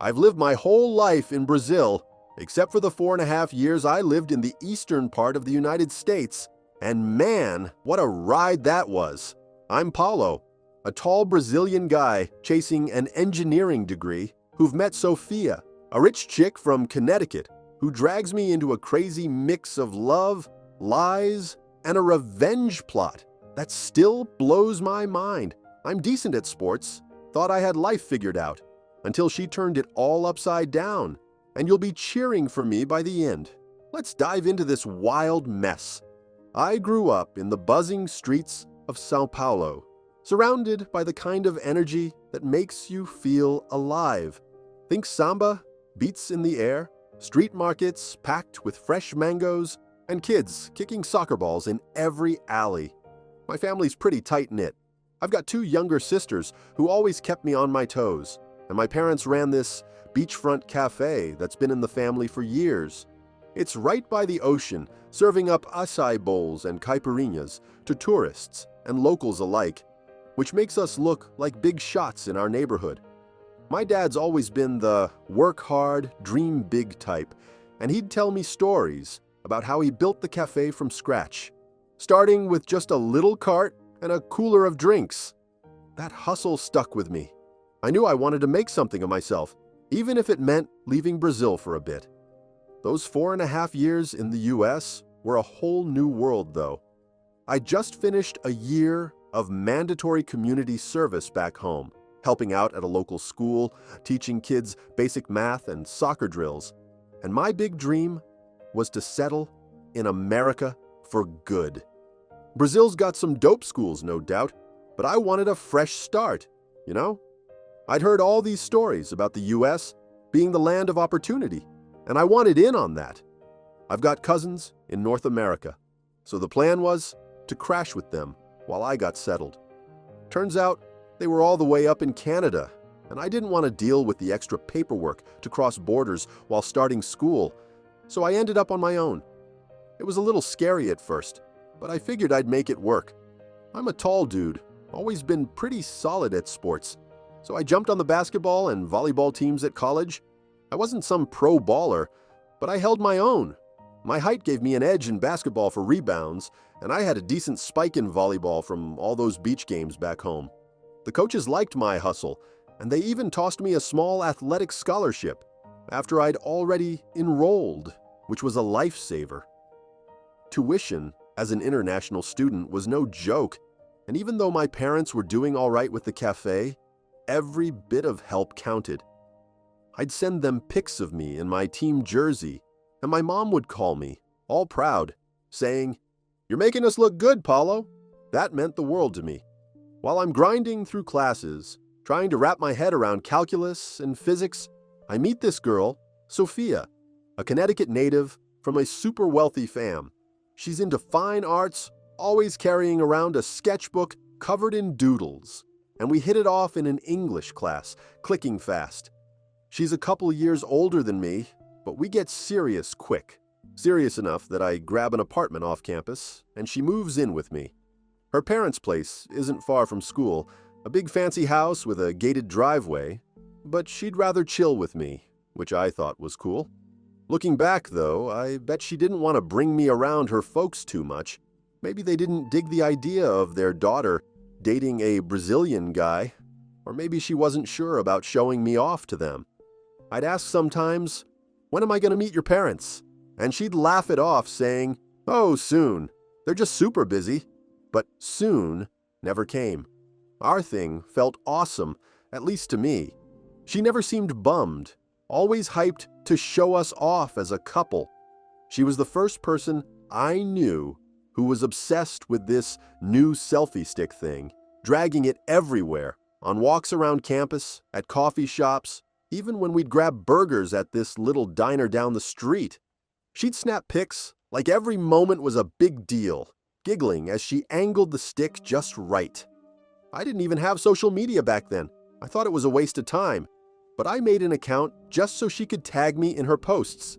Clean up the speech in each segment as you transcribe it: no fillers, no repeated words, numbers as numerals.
I've lived my whole life in Brazil, except for the 4.5 years I lived in the eastern part of the United States. And man, what a ride that was. I'm Paulo, a tall Brazilian guy chasing an engineering degree who've met Sophia, a rich chick from Connecticut who drags me into a crazy mix of love, lies, and a revenge plot that still blows my mind. I'm decent at sports, thought I had life figured out, until she turned it all upside down, and you'll be cheering for me by the end. Let's dive into this wild mess. I grew up in the buzzing streets of Sao Paulo, surrounded by the kind of energy that makes you feel alive. Think samba, beats in the air, street markets packed with fresh mangoes, and kids kicking soccer balls in every alley. My family's pretty tight-knit. I've got 2 younger sisters who always kept me on my toes, and my parents ran this beachfront cafe that's been in the family for years. It's right by the ocean, serving up acai bowls and caipirinhas to tourists and locals alike, which makes us look like big shots in our neighborhood. My dad's always been the work hard, dream big type, and he'd tell me stories about how he built the cafe from scratch, starting with just a little cart and a cooler of drinks. That hustle stuck with me. I knew I wanted to make something of myself, even if it meant leaving Brazil for a bit. Those 4.5 years in the US were a whole new world, though. I just finished a year of mandatory community service back home, helping out at a local school, teaching kids basic math and soccer drills. And my big dream was to settle in America for good. Brazil's got some dope schools, no doubt, but I wanted a fresh start, you know? I'd heard all these stories about the US being the land of opportunity, and I wanted in on that. I've got cousins in North America, so the plan was to crash with them while I got settled. Turns out they were all the way up in Canada, and I didn't want to deal with the extra paperwork to cross borders while starting school, so I ended up on my own. It was a little scary at first, but I figured I'd make it work. I'm a tall dude, always been pretty solid at sports, so I jumped on the basketball and volleyball teams at college. I wasn't some pro baller, but I held my own. My height gave me an edge in basketball for rebounds, and I had a decent spike in volleyball from all those beach games back home. The coaches liked my hustle, and they even tossed me a small athletic scholarship after I'd already enrolled, which was a lifesaver. Tuition as an international student was no joke, and even though my parents were doing all right with the cafe, every bit of help counted. I'd send them pics of me in my team jersey, and my mom would call me, all proud, saying, "You're making us look good, Paulo." That meant the world to me. While I'm grinding through classes, trying to wrap my head around calculus and physics, I meet this girl, Sophia, a Connecticut native from a super wealthy fam. She's into fine arts, always carrying around a sketchbook covered in doodles, and we hit it off in an English class, clicking fast. She's a couple years older than me, but we get serious quick. Serious enough that I grab an apartment off campus, and she moves in with me. Her parents' place isn't far from school, a big fancy house with a gated driveway, but she'd rather chill with me, which I thought was cool. Looking back, though, I bet she didn't want to bring me around her folks too much. Maybe they didn't dig the idea of their daughter dating a Brazilian guy, or maybe she wasn't sure about showing me off to them. I'd ask sometimes, "When am I going to meet your parents?" And she'd laugh it off, saying, "Oh, soon. They're just super busy." But soon never came. Our thing felt awesome, at least to me. She never seemed bummed, always hyped to show us off as a couple. She was the first person I knew who was obsessed with this new selfie stick thing, dragging it everywhere, on walks around campus, at coffee shops, even when we'd grab burgers at this little diner down the street. She'd snap pics like every moment was a big deal, giggling as she angled the stick just right. I didn't even have social media back then. I thought it was a waste of time, but I made an account just so she could tag me in her posts.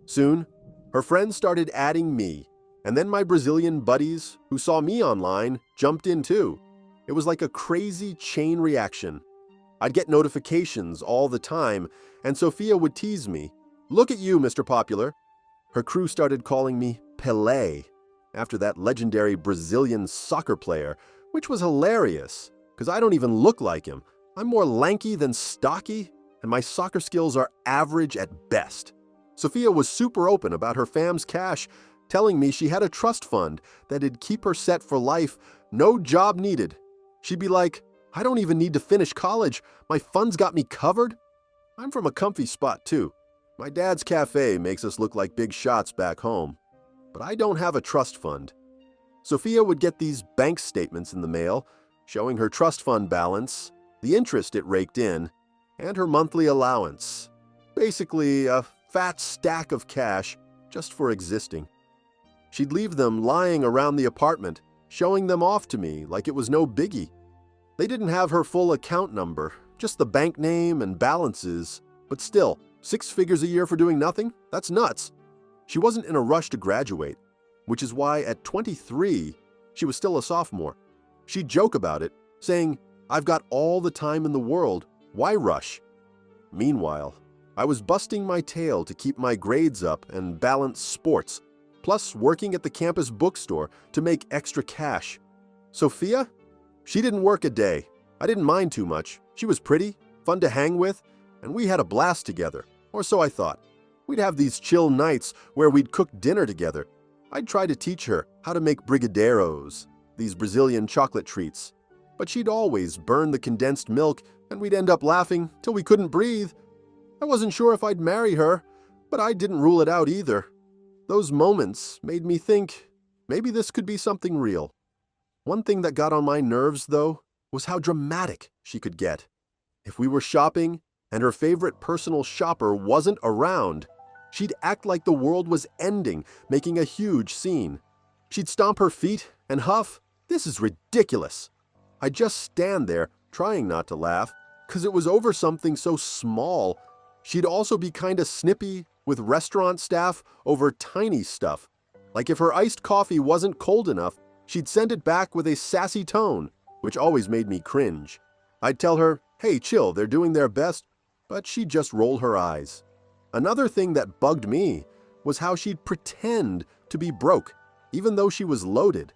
Soon, her friends started adding me, and then my Brazilian buddies who saw me online jumped in too. It was like a crazy chain reaction. I'd get notifications all the time, and Sophia would tease me. "Look at you, Mr. Popular." Her crew started calling me Pelé, after that legendary Brazilian soccer player, which was hilarious, because I don't even look like him. I'm more lanky than stocky, and my soccer skills are average at best. Sophia was super open about her fam's cash, telling me she had a trust fund that'd keep her set for life, no job needed. She'd be like, "I don't even need to finish college. My fund's got me covered." I'm from a comfy spot too. My dad's cafe makes us look like big shots back home. But I don't have a trust fund. Sophia would get these bank statements in the mail, showing her trust fund balance, the interest it raked in, and her monthly allowance. Basically, a fat stack of cash just for existing. She'd leave them lying around the apartment, showing them off to me like it was no biggie. They didn't have her full account number, just the bank name and balances, but still, 6 figures a year for doing nothing? That's nuts. She wasn't in a rush to graduate, which is why at 23, she was still a sophomore. She'd joke about it, saying, "I've got all the time in the world, why rush?" Meanwhile, I was busting my tail to keep my grades up and balance sports, plus working at the campus bookstore to make extra cash. Sophia? She didn't work a day. I didn't mind too much. She was pretty, fun to hang with, and we had a blast together, or so I thought. We'd have these chill nights where we'd cook dinner together. I'd try to teach her how to make brigadeiros, these Brazilian chocolate treats. But she'd always burn the condensed milk, and we'd end up laughing till we couldn't breathe. I wasn't sure if I'd marry her, but I didn't rule it out either. Those moments made me think maybe this could be something real. One thing that got on my nerves, though, was how dramatic she could get. If we were shopping and her favorite personal shopper wasn't around, she'd act like the world was ending, making a huge scene. She'd stomp her feet and huff, "This is ridiculous." I'd just stand there, trying not to laugh, because it was over something so small. She'd also be kinda snippy with restaurant staff over tiny stuff. Like if her iced coffee wasn't cold enough, she'd send it back with a sassy tone, which always made me cringe. I'd tell her, "Hey, chill, they're doing their best," but she'd just roll her eyes. Another thing that bugged me was how she'd pretend to be broke, even though she was loaded.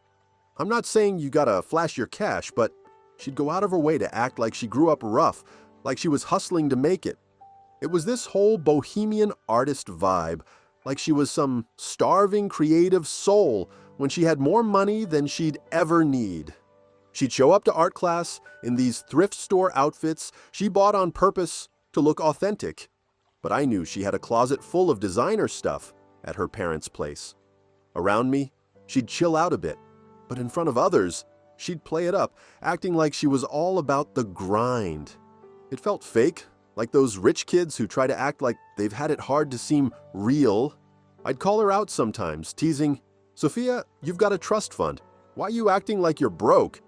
I'm not saying you gotta flash your cash, but she'd go out of her way to act like she grew up rough, like she was hustling to make it. It was this whole bohemian artist vibe, like she was some starving creative soul when she had more money than she'd ever need. She'd show up to art class in these thrift store outfits she bought on purpose to look authentic, but I knew she had a closet full of designer stuff at her parents' place. Around me, she'd chill out a bit, but in front of others, she'd play it up, acting like she was all about the grind. It felt fake, like those rich kids who try to act like they've had it hard to seem real. I'd call her out sometimes, teasing, "Sophia, you've got a trust fund. Why are you acting like you're broke?"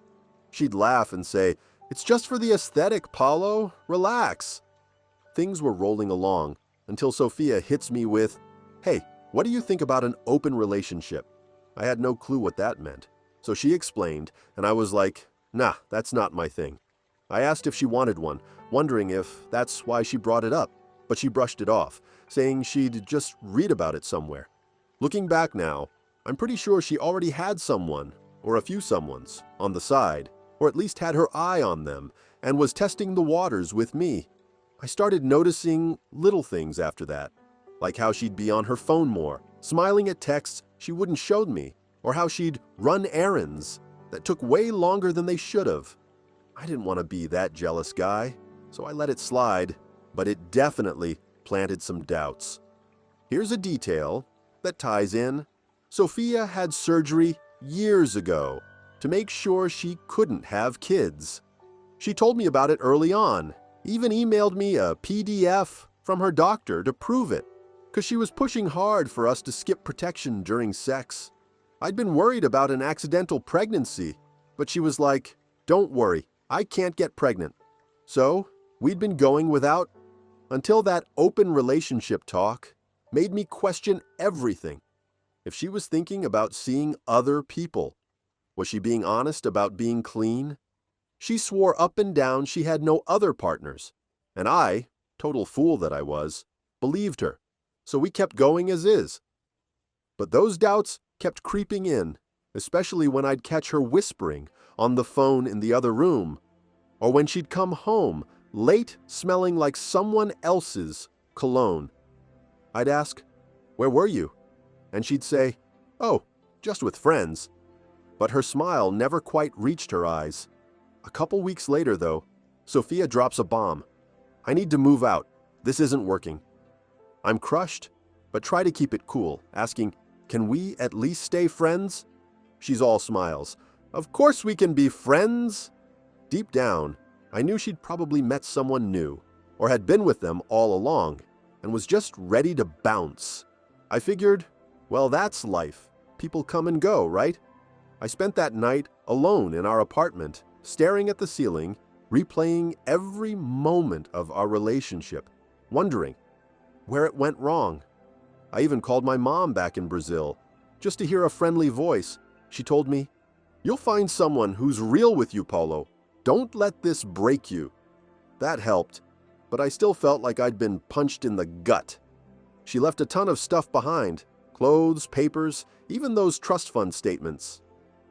She'd laugh and say, "It's just for the aesthetic, Paulo. Relax." Things were rolling along until Sophia hits me with, "Hey, what do you think about an open relationship?" I had no clue what that meant. So she explained, and I was like, "Nah, that's not my thing." I asked if she wanted one, wondering if that's why she brought it up, but she brushed it off, saying she'd just read about it somewhere. Looking back now, I'm pretty sure she already had someone, or a few someones, on the side, or at least had her eye on them, and was testing the waters with me. I started noticing little things after that, like how she'd be on her phone more, smiling at texts she wouldn't show me, or how she'd run errands that took way longer than they should have. I didn't want to be that jealous guy, so I let it slide, but it definitely planted some doubts. Here's a detail that ties in. Sophia had surgery years ago to make sure she couldn't have kids. She told me about it early on, even emailed me a PDF from her doctor to prove it, because she was pushing hard for us to skip protection during sex. I'd been worried about an accidental pregnancy, but she was like, "Don't worry, I can't get pregnant." So, we'd been going without until that open relationship talk made me question everything. If she was thinking about seeing other people, was she being honest about being clean? She swore up and down she had no other partners. And I, total fool that I was, believed her. So we kept going as is. But those doubts kept creeping in, especially when I'd catch her whispering on the phone in the other room, or when she'd come home late smelling like someone else's cologne. I'd ask, "Where were you?" And she'd say, "Oh, just with friends." But her smile never quite reached her eyes. A couple weeks later, though, Sophia drops a bomb. "I need to move out. This isn't working." I'm crushed, but try to keep it cool, asking, "Can we at least stay friends?" She's all smiles. "Of course we can be friends." Deep down, I knew she'd probably met someone new, or had been with them all along, and was just ready to bounce. I figured, well, that's life. People come and go, right? I spent that night alone in our apartment, staring at the ceiling, replaying every moment of our relationship, wondering where it went wrong. I even called my mom back in Brazil, just to hear a friendly voice. She told me, "You'll find someone who's real with you, Paulo. Don't let this break you." That helped, but I still felt like I'd been punched in the gut. She left a ton of stuff behind, clothes, papers, even those trust fund statements.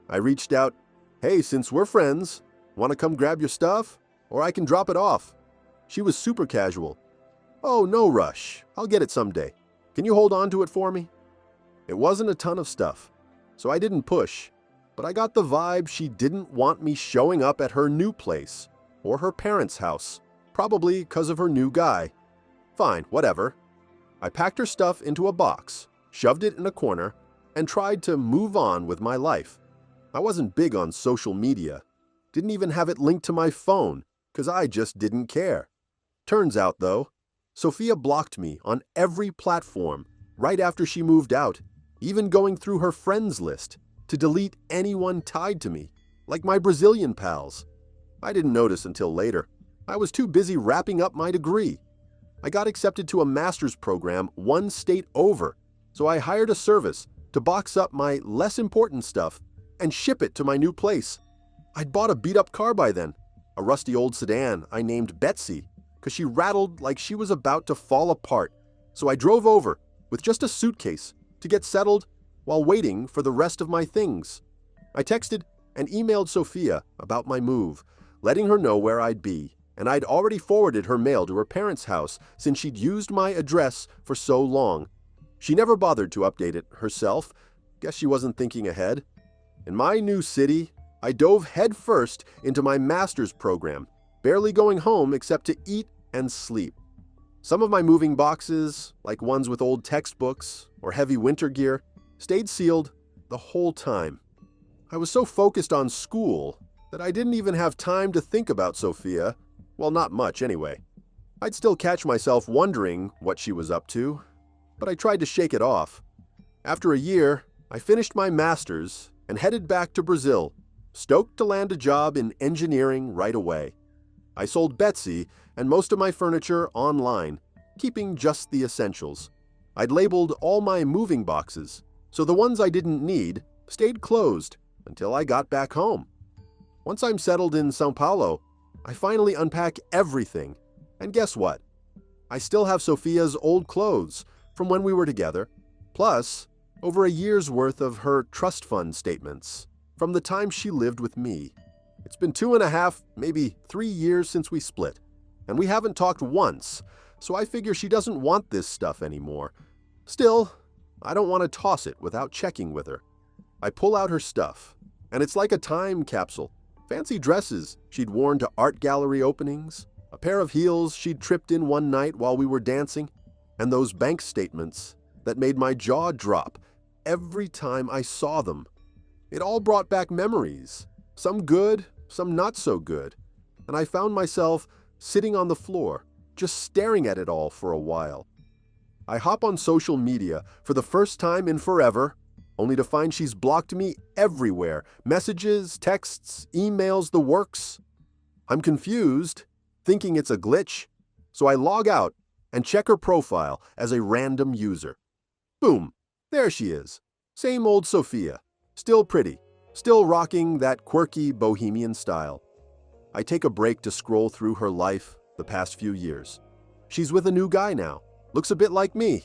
I reached out, "Hey, since we're friends, want to come grab your stuff? Or I can drop it off." She was super casual. "Oh, no rush. I'll get it someday. Can you hold on to it for me?" It wasn't a ton of stuff, so I didn't push, but I got the vibe she didn't want me showing up at her new place or her parents' house, probably because of her new guy. Fine, whatever. I packed her stuff into a box, shoved it in a corner, and tried to move on with my life. I wasn't big on social media, didn't even have it linked to my phone, because I just didn't care. Turns out, though, Sophia blocked me on every platform right after she moved out, even going through her friends list to delete anyone tied to me, like my Brazilian pals. I didn't notice until later. I was too busy wrapping up my degree. I got accepted to a master's program one state over, so I hired a service to box up my less important stuff and ship it to my new place. I'd bought a beat-up car by then, a rusty old sedan I named Betsy, because she rattled like she was about to fall apart. So I drove over with just a suitcase to get settled while waiting for the rest of my things. I texted and emailed Sophia about my move, letting her know where I'd be, and I'd already forwarded her mail to her parents' house since she'd used my address for so long. She never bothered to update it herself. Guess she wasn't thinking ahead. In my new city, I dove headfirst into my master's program, barely going home except to eat and sleep. Some of my moving boxes, like ones with old textbooks or heavy winter gear, stayed sealed the whole time. I was so focused on school that I didn't even have time to think about Sophia. Well, not much anyway. I'd still catch myself wondering what she was up to, but I tried to shake it off. After a year, I finished my master's and headed back to Brazil, stoked to land a job in engineering right away. I sold Betsy and most of my furniture online, keeping just the essentials. I'd labeled all my moving boxes, so the ones I didn't need stayed closed until I got back home. Once I'm settled in São Paulo, I finally unpack everything. And guess what? I still have Sophia's old clothes from when we were together, plus over a year's worth of her trust fund statements from the time she lived with me. It's been 2.5, maybe 3 years since we split, and we haven't talked once, so I figure she doesn't want this stuff anymore. Still, I don't want to toss it without checking with her. I pull out her stuff, and it's like a time capsule. Fancy dresses she'd worn to art gallery openings, a pair of heels she'd tripped in one night while we were dancing, and those bank statements that made my jaw drop every time I saw them. It all brought back memories, some good, some not so good, and I found myself sitting on the floor, just staring at it all for a while. I hop on social media for the first time in forever, only to find she's blocked me everywhere. Messages, texts, emails, the works. I'm confused, thinking it's a glitch, so I log out and check her profile as a random user. Boom, there she is. Same old Sophia, still pretty, still rocking that quirky bohemian style. I take a break to scroll through her life the past few years. She's with a new guy now, looks a bit like me,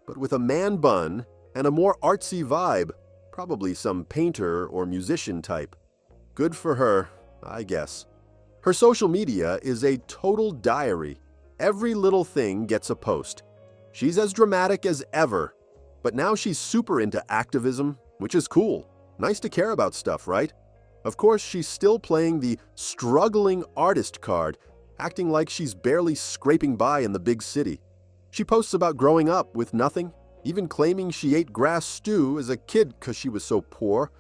but with a man bun and a more artsy vibe, probably some painter or musician type. Good for her, I guess. Her social media is a total diary. Every little thing gets a post. She's as dramatic as ever, but now she's super into activism, which is cool. Nice to care about stuff, right? Of course, she's still playing the struggling artist card, acting like she's barely scraping by in the big city. She posts about growing up with nothing, even claiming she ate grass stew as a kid because she was so poor.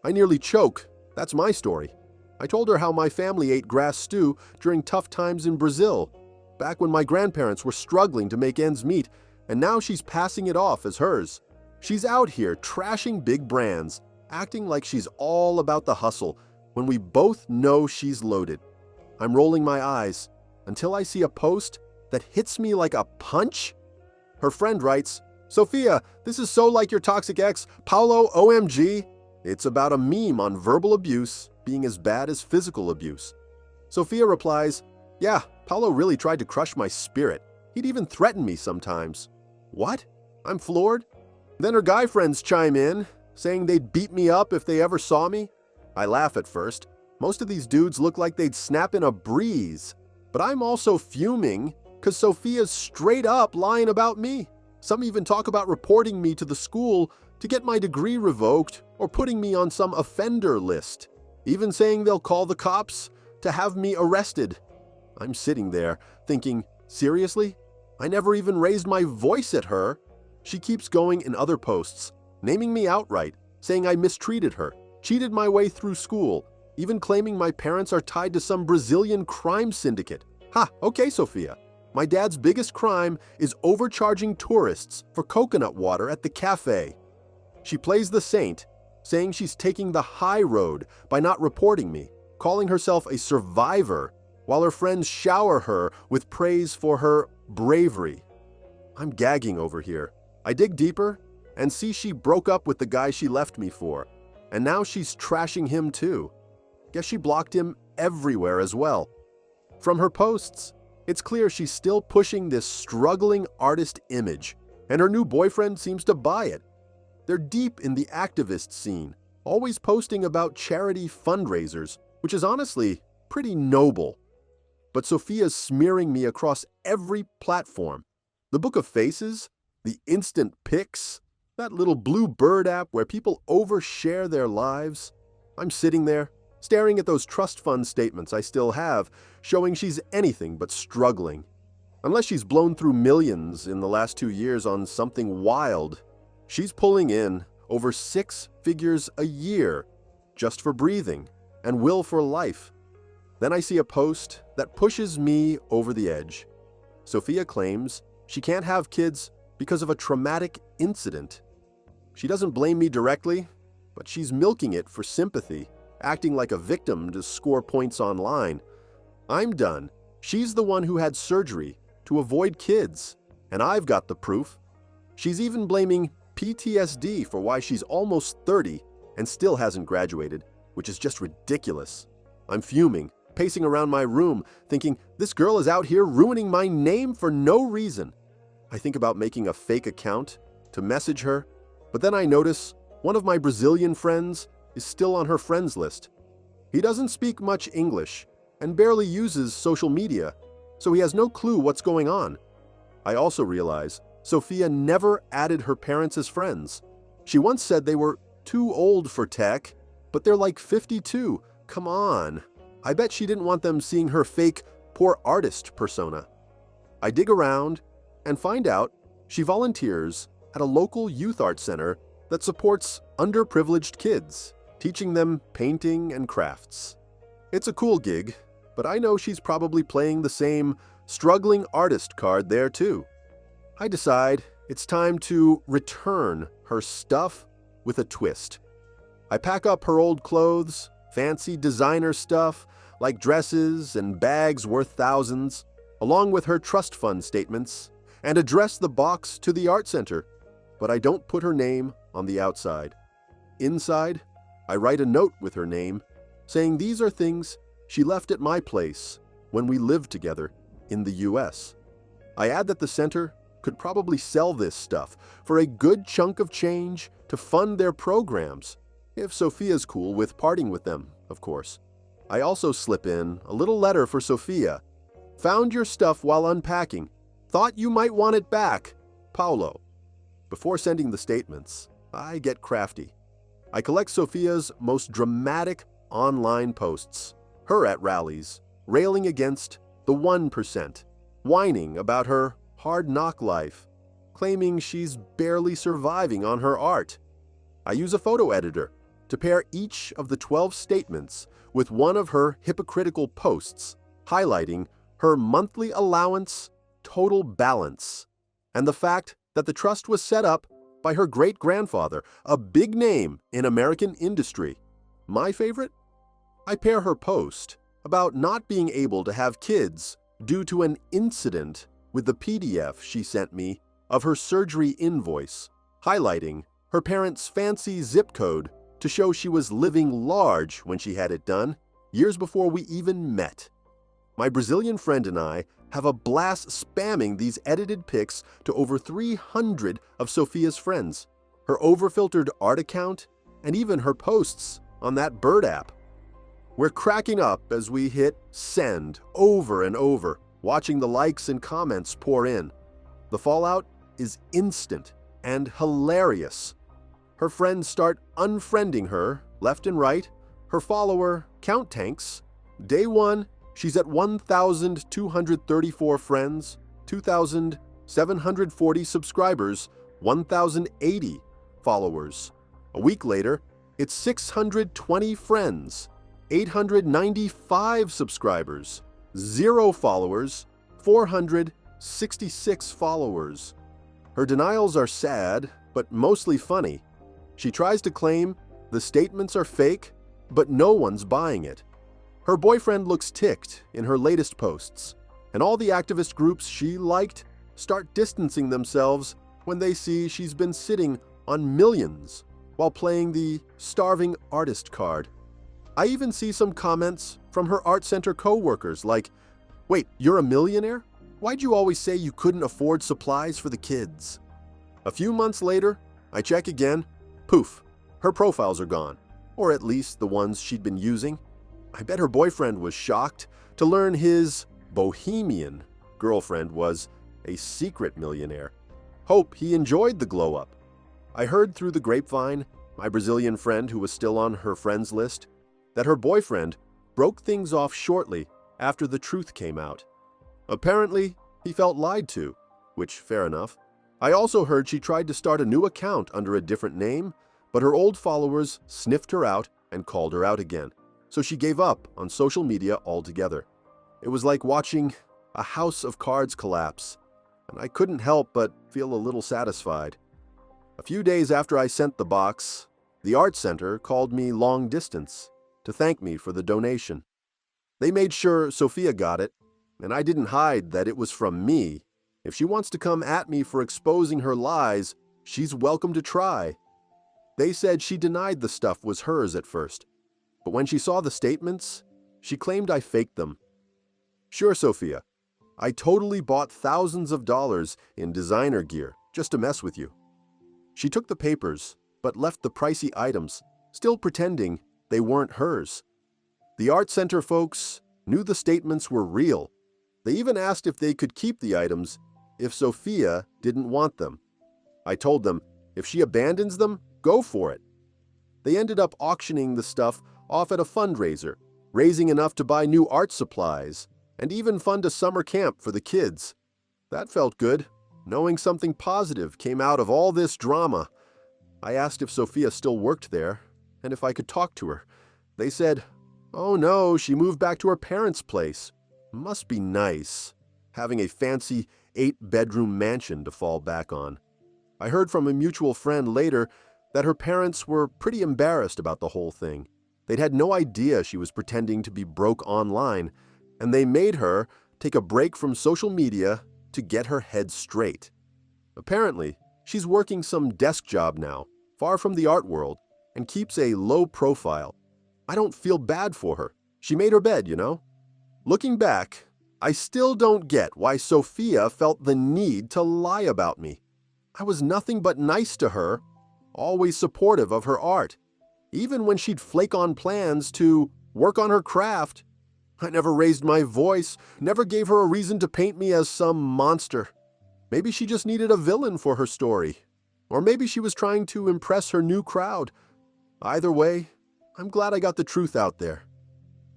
I nearly choke. That's my story. I told her how my family ate grass stew during tough times in Brazil, back when my grandparents were struggling to make ends meet, and now she's passing it off as hers. She's out here trashing big brands, acting like she's all about the hustle, when we both know she's loaded. I'm rolling my eyes until I see a post that hits me like a punch. Her friend writes, "Sophia, this is so like your toxic ex, Paulo OMG." It's about a meme on verbal abuse being as bad as physical abuse. Sophia replies, "Yeah, Paulo really tried to crush my spirit. He'd even threaten me sometimes." What? I'm floored. Then her guy friends chime in, saying they'd beat me up if they ever saw me. I laugh at first. Most of these dudes look like they'd snap in a breeze. But I'm also fuming because Sophia's straight up lying about me. Some even talk about reporting me to the school to get my degree revoked or putting me on some offender list, even saying they'll call the cops to have me arrested. I'm sitting there thinking, seriously? I never even raised my voice at her. She keeps going in other posts, naming me outright, saying I mistreated her, cheated my way through school, even claiming my parents are tied to some Brazilian crime syndicate. Ha, okay, Sophia. My dad's biggest crime is overcharging tourists for coconut water at the cafe. She plays the saint, saying she's taking the high road by not reporting me, calling herself a survivor, while her friends shower her with praise for her bravery. I'm gagging over here. I dig deeper and see she broke up with the guy she left me for, and now she's trashing him too. Guess she blocked him everywhere as well. From her posts, it's clear she's still pushing this struggling artist image, and her new boyfriend seems to buy it. They're deep in the activist scene, always posting about charity fundraisers, which is honestly pretty noble. But Sophia's smearing me across every platform. The Book of Faces, the Instant Pics, that little blue bird app where people overshare their lives. I'm sitting there, staring at those trust fund statements I still have, showing she's anything but struggling. Unless she's blown through millions in the last 2 years on something wild, she's pulling in over 6 figures a year just for breathing and will for life. Then I see a post that pushes me over the edge. Sophia claims she can't have kids because of a traumatic incident. She doesn't blame me directly, but she's milking it for sympathy, acting like a victim to score points online. I'm done. She's the one who had surgery to avoid kids, and I've got the proof. She's even blaming PTSD for why she's almost 30 and still hasn't graduated, which is just ridiculous. I'm fuming, pacing around my room, thinking this girl is out here ruining my name for no reason. I think about making a fake account to message her, but then I notice one of my Brazilian friends is still on her friends list. He doesn't speak much English and barely uses social media, so he has no clue what's going on. I also realize Sophia never added her parents as friends. She once said they were too old for tech, but they're like 52. Come on. I bet she didn't want them seeing her fake, poor artist persona. I dig around and find out she volunteers at a local youth art center that supports underprivileged kids, teaching them painting and crafts. It's a cool gig, but I know she's probably playing the same struggling artist card there too. I decide it's time to return her stuff with a twist. I pack up her old clothes, fancy designer stuff like dresses and bags worth thousands, along with her trust fund statements, and address the box to the art center, but I don't put her name on the outside. Inside, I write a note with her name, saying these are things She left at my place when we lived together in the US. I add that the center could probably sell this stuff for a good chunk of change to fund their programs, if Sophia's cool with parting with them, of course. I also slip in a little letter for Sophia. Found your stuff while unpacking. Thought you might want it back. Paulo. Before sending the statements, I get crafty. I collect Sophia's most dramatic online posts. Her at rallies, railing against the 1%, whining about her hard-knock life, claiming she's barely surviving on her art. I use a photo editor to pair each of the 12 statements with one of her hypocritical posts, highlighting her monthly allowance, total balance, and the fact that the trust was set up by her great-grandfather, a big name in American industry. My favorite? I pair her post about not being able to have kids due to an incident with the PDF she sent me of her surgery invoice, highlighting her parents' fancy zip code to show she was living large when she had it done, years before we even met. My Brazilian friend and I have a blast spamming these edited pics to over 300 of Sophia's friends, her overfiltered art account, and even her posts on that bird app. We're cracking up as we hit send over and over, watching the likes and comments pour in. The fallout is instant and hilarious. Her friends start unfriending her left and right. Her follower count tanks. Day 1, she's at 1,234 friends, 2,740 subscribers, 1,080 followers. A week later, it's 620 friends, 895 subscribers, 0 followers, 466 followers. Her denials are sad, but mostly funny. She tries to claim the statements are fake, but no one's buying it. Her boyfriend looks ticked in her latest posts, and all the activist groups she liked start distancing themselves when they see she's been sitting on millions while playing the starving artist card. I even see some comments from her art center co-workers like, "Wait, you're a millionaire? Why'd you always say you couldn't afford supplies for the kids?" A few months later, I check again. Poof, her profiles are gone, or at least the ones she'd been using. I bet her boyfriend was shocked to learn his bohemian girlfriend was a secret millionaire. Hope he enjoyed the glow-up. I heard through the grapevine, my Brazilian friend who was still on her friends list, that her boyfriend broke things off shortly after the truth came out. Apparently, he felt lied to, which fair enough. I also heard she tried to start a new account under a different name, but her old followers sniffed her out and called her out again. So she gave up on social media altogether. It was like watching a house of cards collapse, and I couldn't help but feel a little satisfied. A few days after I sent the box, the art center called me long distance to thank me for the donation. They made sure Sophia got it, and I didn't hide that it was from me. If she wants to come at me for exposing her lies, she's welcome to try. They said she denied the stuff was hers at first, but when she saw the statements, she claimed I faked them. Sure, Sophia, I totally bought thousands of dollars in designer gear just to mess with you. She took the papers, but left the pricey items, still pretending they weren't hers. The art center folks knew the statements were real. They even asked if they could keep the items if Sophia didn't want them. I told them if she abandons them, go for it. They ended up auctioning the stuff off at a fundraiser, raising enough to buy new art supplies and even fund a summer camp for the kids. That felt good, knowing something positive came out of all this drama. I asked if Sophia still worked there and if I could talk to her. They said, "Oh no, she moved back to her parents' place. Must be nice, having a fancy 8-bedroom mansion to fall back on." I heard from a mutual friend later that her parents were pretty embarrassed about the whole thing. They'd had no idea she was pretending to be broke online, and they made her take a break from social media to get her head straight. Apparently, she's working some desk job now, far from the art world, and keeps a low profile. I don't feel bad for her. She made her bed, you know. Looking back, I still don't get why Sophia felt the need to lie about me. I was nothing but nice to her, always supportive of her art. Even when she'd flake on plans to work on her craft, I never raised my voice, never gave her a reason to paint me as some monster. Maybe she just needed a villain for her story. Or maybe she was trying to impress her new crowd. Either way, I'm glad I got the truth out there.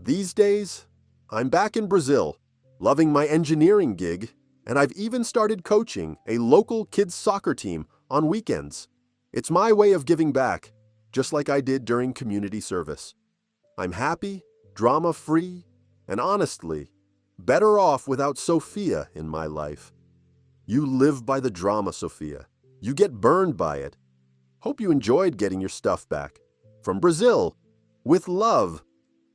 These days, I'm back in Brazil, loving my engineering gig, and I've even started coaching a local kids' soccer team on weekends. It's my way of giving back, just like I did during community service. I'm happy, drama-free, and honestly, better off without Sophia in my life. You live by the drama, Sophia. You get burned by it. Hope you enjoyed getting your stuff back. From Brazil, with love,